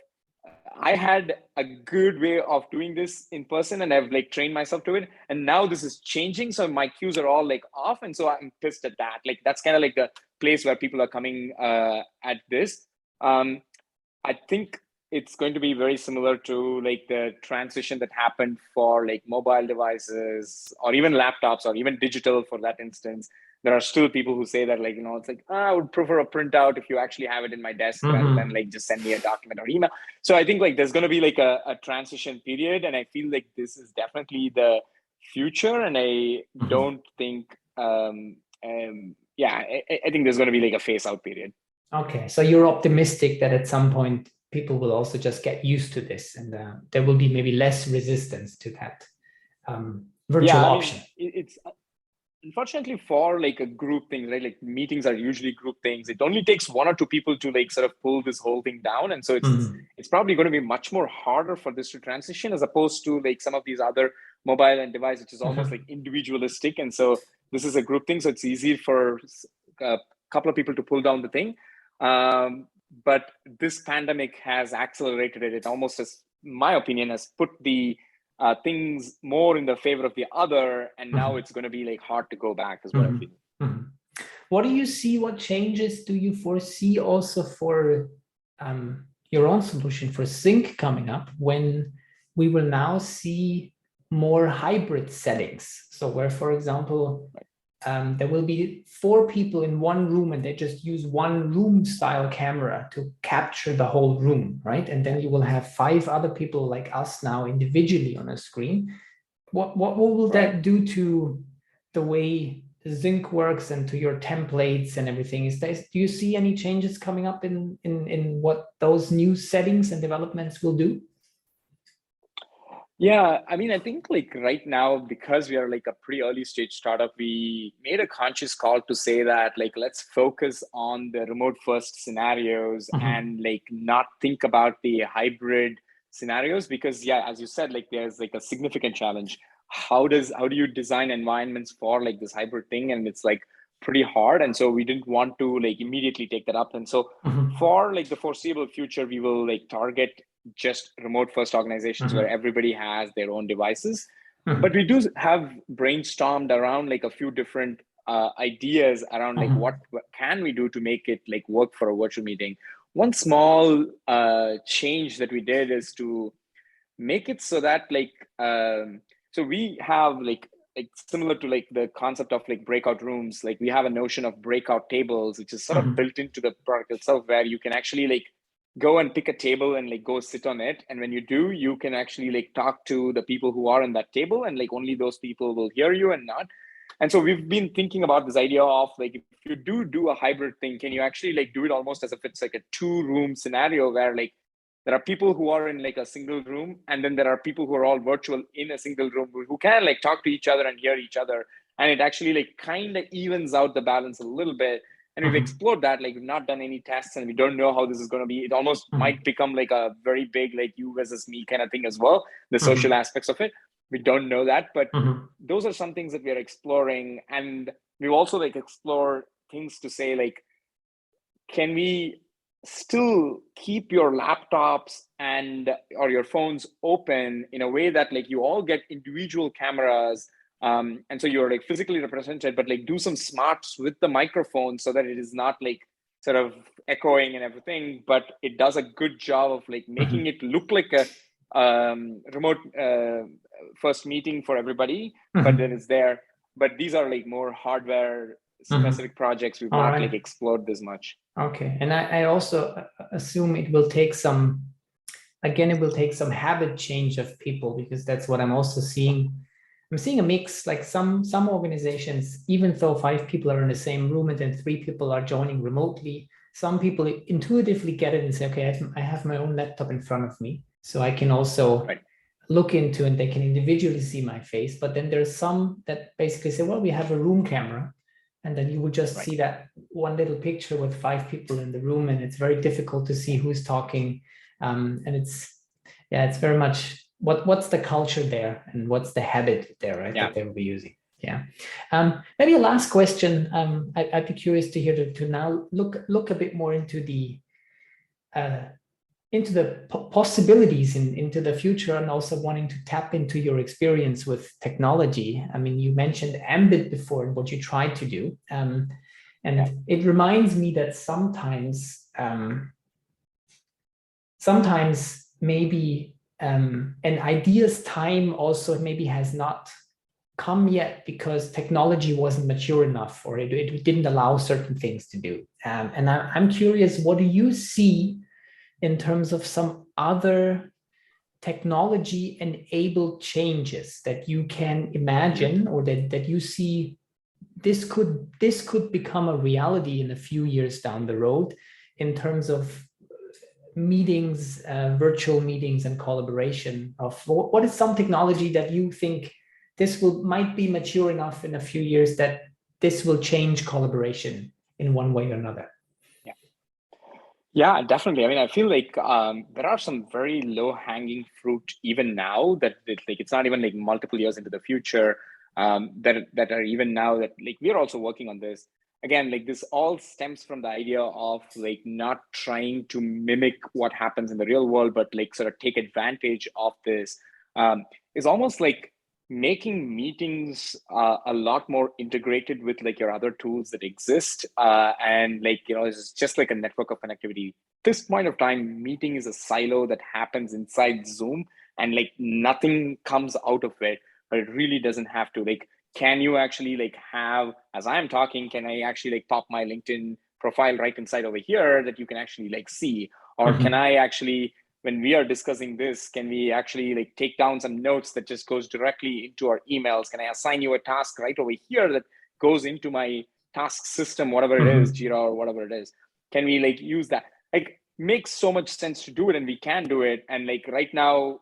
I had a good way of doing this in person and I've like trained myself to it. And now this is changing. So my cues are all like off. And so I'm pissed at that. Like that's kind of like the place where people are coming at this. I think it's going to be very similar to like the transition that happened for like mobile devices or even laptops or even digital for that instance. There are still people who say that, like, you know, it's like, I would prefer a printout if you actually have it in my desk rather than like just send me a document or email. So I think like there's going to be like a transition period. And I feel like this is definitely the future. And I don't think, I think there's going to be like a phase out period. Okay, so you're optimistic that at some point people will also just get used to this and there will be maybe less resistance to that virtual option. It's unfortunately for like a group thing, right? Like meetings are usually group things. It only takes one or two people to like sort of pull this whole thing down. And so it's probably going to be much more harder for this to transition as opposed to like some of these other mobile and device, which is almost like individualistic. And so this is a group thing. So it's easy for a couple of people to pull down the thing. But this pandemic has accelerated it. It almost, as my opinion, has put the things more in the favor of the other, and now it's going to be like hard to go back as well. What do you see? What changes do you foresee also for your own solution for Zync coming up when we will now see more hybrid settings? So where, for example, there will be 4 people in one room and they just use one room style camera to capture the whole room, right? And then you will have 5 other people like us now individually on a screen. What will that do to the way Zync works and to your templates and everything? Do you see any changes coming up in what those new settings and developments will do? Yeah, I mean, I think like right now, because we are like a pretty early stage startup, we made a conscious call to say that like, let's focus on the remote first scenarios and like not think about the hybrid scenarios, because yeah, as you said, like there's like a significant challenge. How do you design environments for like this hybrid thing? And it's like pretty hard. And so we didn't want to like immediately take that up. And so for like the foreseeable future, we will like target just remote first organizations where everybody has their own devices. But we do have brainstormed around like a few different ideas around like what can we do to make it like work for a virtual meeting. One small change that we did is to make it so that like so we have like similar to like the concept of like breakout rooms, like we have a notion of breakout tables, which is sort of built into the product itself, where you can actually like go and pick a table and like go sit on it. And when you do, you can actually like talk to the people who are in that table, and like only those people will hear you and not. And so we've been thinking about this idea of like, if you do a hybrid thing, can you actually like do it almost as if it's like a 2-room scenario where like there are people who are in like a single room, and then there are people who are all virtual in a single room who can like talk to each other and hear each other. And it actually like kind of evens out the balance a little bit. And we've explored that, like we've not done any tests and we don't know how this is going to be. It almost might become like a very big, like you versus me kind of thing as well. The social aspects of it. We don't know that, but those are some things that we are exploring. And we've also like explored things to say like, can we still keep your laptops and or your phones open in a way that like you all get individual cameras, and so you're like physically represented, but like do some smarts with the microphone so that it is not like sort of echoing and everything, but it does a good job of like making it look like a remote first meeting for everybody, but then it's there. But these are like more hardware specific projects. We've not like explored this much. Okay, and I also assume it will take some, again, it will take some habit change of people, because that's what I'm also seeing. I'm seeing a mix, like some organizations, even though 5 people are in the same room and then 3 people are joining remotely, some people intuitively get it and say, okay, I have my own laptop in front of me, so I can also look into, and they can individually see my face. But then there's some that basically say, well, we have a room camera, and then you would just see that one little picture with 5 people in the room, and it's very difficult to see who's talking. And it's very much what's the culture there, and what's the habit there, right? That they will be using. Yeah. Maybe a last question. I'd be curious to hear to now look a bit more into the possibilities into the future, and also wanting to tap into your experience with technology. I mean, you mentioned Ambit before and what you tried to do. And it reminds me that sometimes maybe an idea's time also maybe has not come yet, because technology wasn't mature enough, or it didn't allow certain things to do. And I'm curious, what do you see in terms of some other technology-enabled changes that you can imagine, or that you see this could become a reality in a few years down the road, in terms of meetings, virtual meetings and collaboration? Of what is some technology that you think might be mature enough in a few years that this will change collaboration in one way or another? Yeah, definitely. I mean, I feel like there are some very low-hanging fruit even now that like it's not even like multiple years into the future, that are even now that like we're also working on this. Again, like this all stems from the idea of like not trying to mimic what happens in the real world, but like sort of take advantage of this. Is almost like making meetings a lot more integrated with like your other tools that exist, and like it's just like a network of connectivity. This point of time, meeting is a silo that happens inside Zoom, and like nothing comes out of it, but it really doesn't have to. Like, can you actually like have, as I'm talking, can I actually like pop my LinkedIn profile right inside over here that you can actually like see? Or can I actually, when we are discussing this, can we actually like take down some notes that just goes directly into our emails? Can I assign you a task right over here that goes into my task system, whatever it is, Jira or whatever it is? Can we like use that? Like, makes so much sense to do it, and we can do it. And like right now,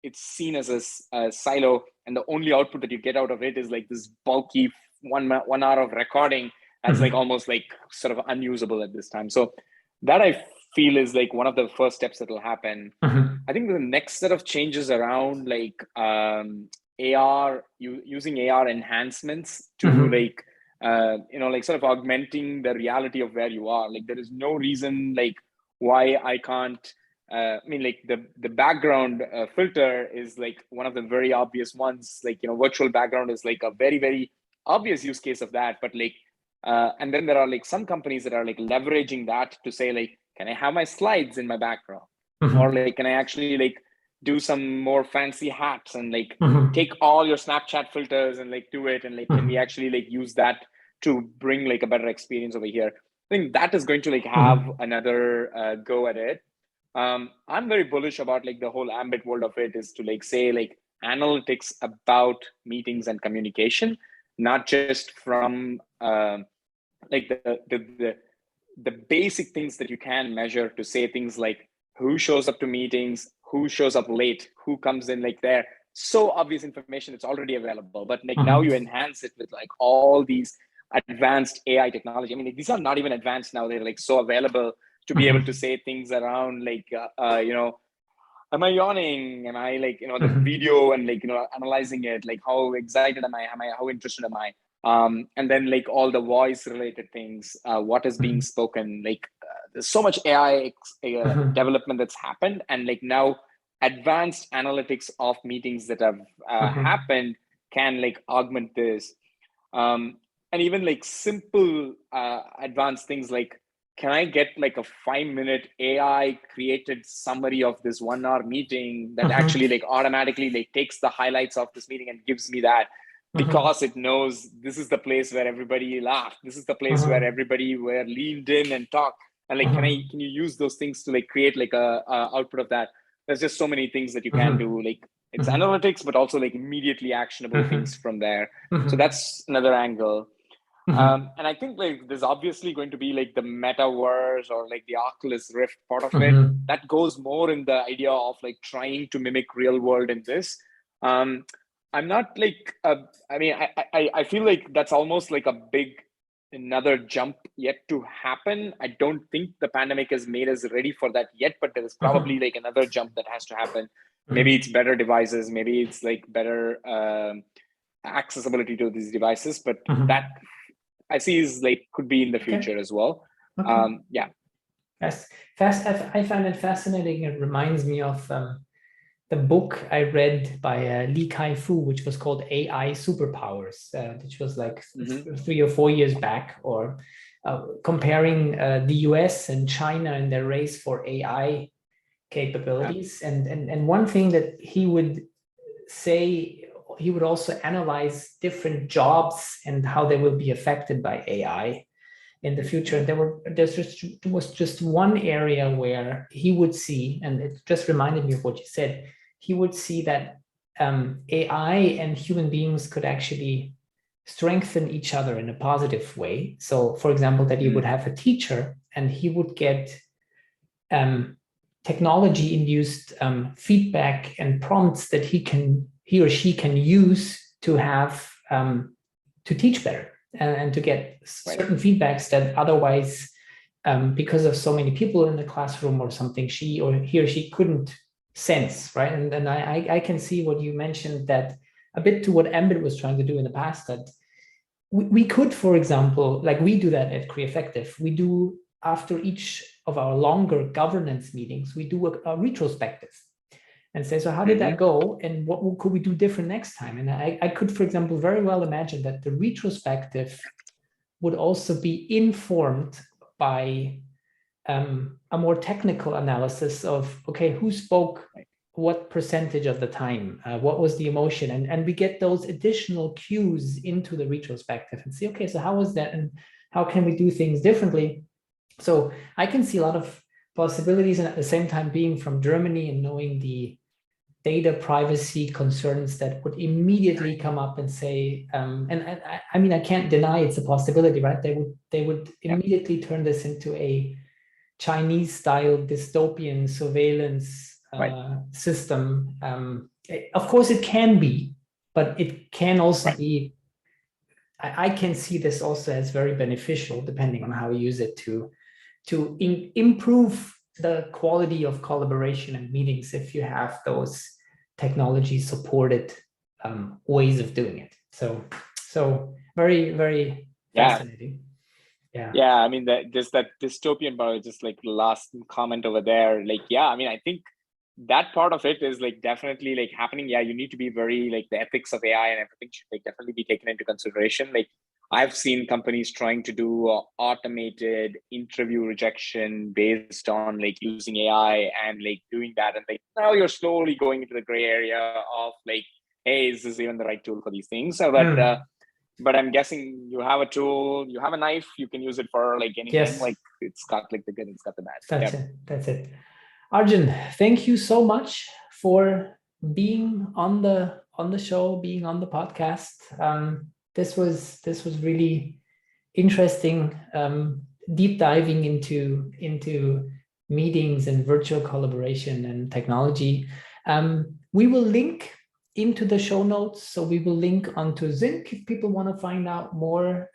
it's seen as a silo, and the only output that you get out of it is like this bulky 1 hour of recording that's like almost like sort of unusable at this time. So that I feel is like one of the first steps that will happen. I think the next set of changes around like AR, using AR enhancements to like like sort of augmenting the reality of where you are. Like there is no reason like why I can't. I mean, like the background filter is like one of the very obvious ones. Like virtual background is like a very, very obvious use case of that. But like, and then there are like some companies that are like leveraging that to say like, can I have my slides in my background, or like can I actually like do some more fancy hats and like take all your Snapchat filters and like do it, and like can we actually like use that to bring like a better experience over here? I think that is going to like have another go at it. I'm very bullish about like the whole Ambit world of it, is to like say like analytics about meetings and communication, not just from like the basic things that you can measure, to say things like who shows up to meetings, who shows up late, who comes in, like there. So obvious information, it's already available, but like now you enhance it with like all these advanced AI technology. I mean, these are not even advanced now. They're like so available to be able to say things around like, am I yawning? Am I like, the video and like, analyzing it, like how excited am I? How interested am I? And then like all the voice related things, what is being spoken, like there's so much AI development that's happened, and like now advanced analytics of meetings that have happened can like augment this. And even like simple advanced things like, can I get like a 5-minute AI created summary of this 1 hour meeting that actually like automatically like takes the highlights of this meeting and gives me that, because it knows this is the place where everybody laughed, this is the place where everybody were leaned in and talked, and like can you use those things to like create like a output of that? There's just so many things that you can do, like it's analytics but also like immediately actionable things from there. So that's another angle. And I think like there's obviously going to be like the metaverse or like the Oculus Rift part of it that goes more in the idea of like trying to mimic real world in this. I'm not like I mean I feel like that's almost like a big another jump yet to happen. I don't think the pandemic has made us ready for that yet, but there is probably like another jump that has to happen. Maybe it's better devices, maybe it's like better accessibility to these devices, but that I see is like could be in the future as well. Yeah. Yes, I find it fascinating. It reminds me of the book I read by Li Kai-fu, which was called AI Superpowers, which was like 3 or 4 years back, or comparing the US and China in their race for AI capabilities. And one thing that he would say, he would also analyze different jobs and how they will be affected by AI in the future. There was just one area where he would see, and it just reminded me of what you said, he would see that AI and human beings could actually strengthen each other in a positive way. So for example, that you would have a teacher and he would get technology induced feedback and prompts that he or she can use to have to teach better and to get certain feedbacks that otherwise, because of so many people in the classroom or something, he or she couldn't sense, right? And then I can see what you mentioned, that a bit to what Ambit was trying to do in the past, that we could, for example, like we do that at creaffective, we do after each of our longer governance meetings, we do a retrospective and say, so how did that go? And what could we do different next time? And I could, for example, very well imagine that the retrospective would also be informed by a more technical analysis of, okay, who spoke what percentage of the time, what was the emotion? And we get those additional cues into the retrospective and see, okay, so how was that? And how can we do things differently? So I can see a lot of possibilities, and at the same time being from Germany and knowing the data privacy concerns that would immediately come up and say, and I mean, I can't deny it's a possibility, right? They would immediately turn this into a Chinese-style dystopian surveillance system. Of course, it can be, but it can also be. I can see this also as very beneficial, depending on how you use it to improve the quality of collaboration and meetings if you have those technology supported ways of doing it. So very, very fascinating. Yeah, I mean, just that dystopian part, just like the last comment over there, like, yeah, I mean, I think that part of it is like definitely like happening. Yeah, you need to be very like the ethics of AI and everything should like definitely be taken into consideration. Like I've seen companies trying to do automated interview rejection based on like using AI and like doing that. And like now you're slowly going into the gray area of like, hey, is this even the right tool for these things? So, but I'm guessing you have a tool, you have a knife, you can use it for like anything. Yes. Like it's got like the good, it's got the bad. That's it. Arjun, thank you so much for being on the show, being on the podcast. This was really interesting, deep diving into meetings and virtual collaboration and technology. We will link into the show notes, so we will link onto Zync if people want to find out more.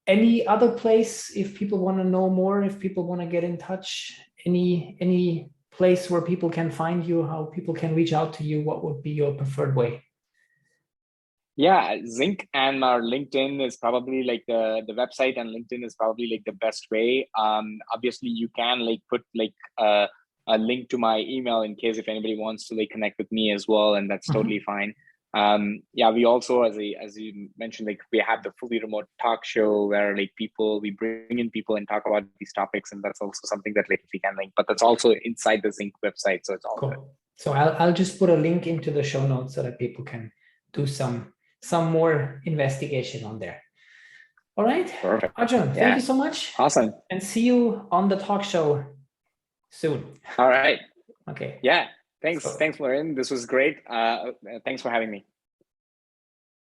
Any other place if people want to know more, if people want to get in touch, any place where people can find you, how people can reach out to you, what would be your preferred way? Yeah, Zync and our LinkedIn is probably like the website, and LinkedIn is probably like the best way. Obviously you can like put like a link to my email in case if anybody wants to like connect with me as well, and that's totally fine. Yeah, we also, as you mentioned, like we have the fully remote talk show where like we bring in people and talk about these topics, and that's also something that like we can link, but that's also inside the Zync website, so it's all good. So I'll just put a link into the show notes so that people can do some more investigation on there. All right. Perfect. Arjun, thank you so much. Awesome. And see you on the talk show soon. All right. Okay. Yeah. Thanks, Florian. This was great. Thanks for having me.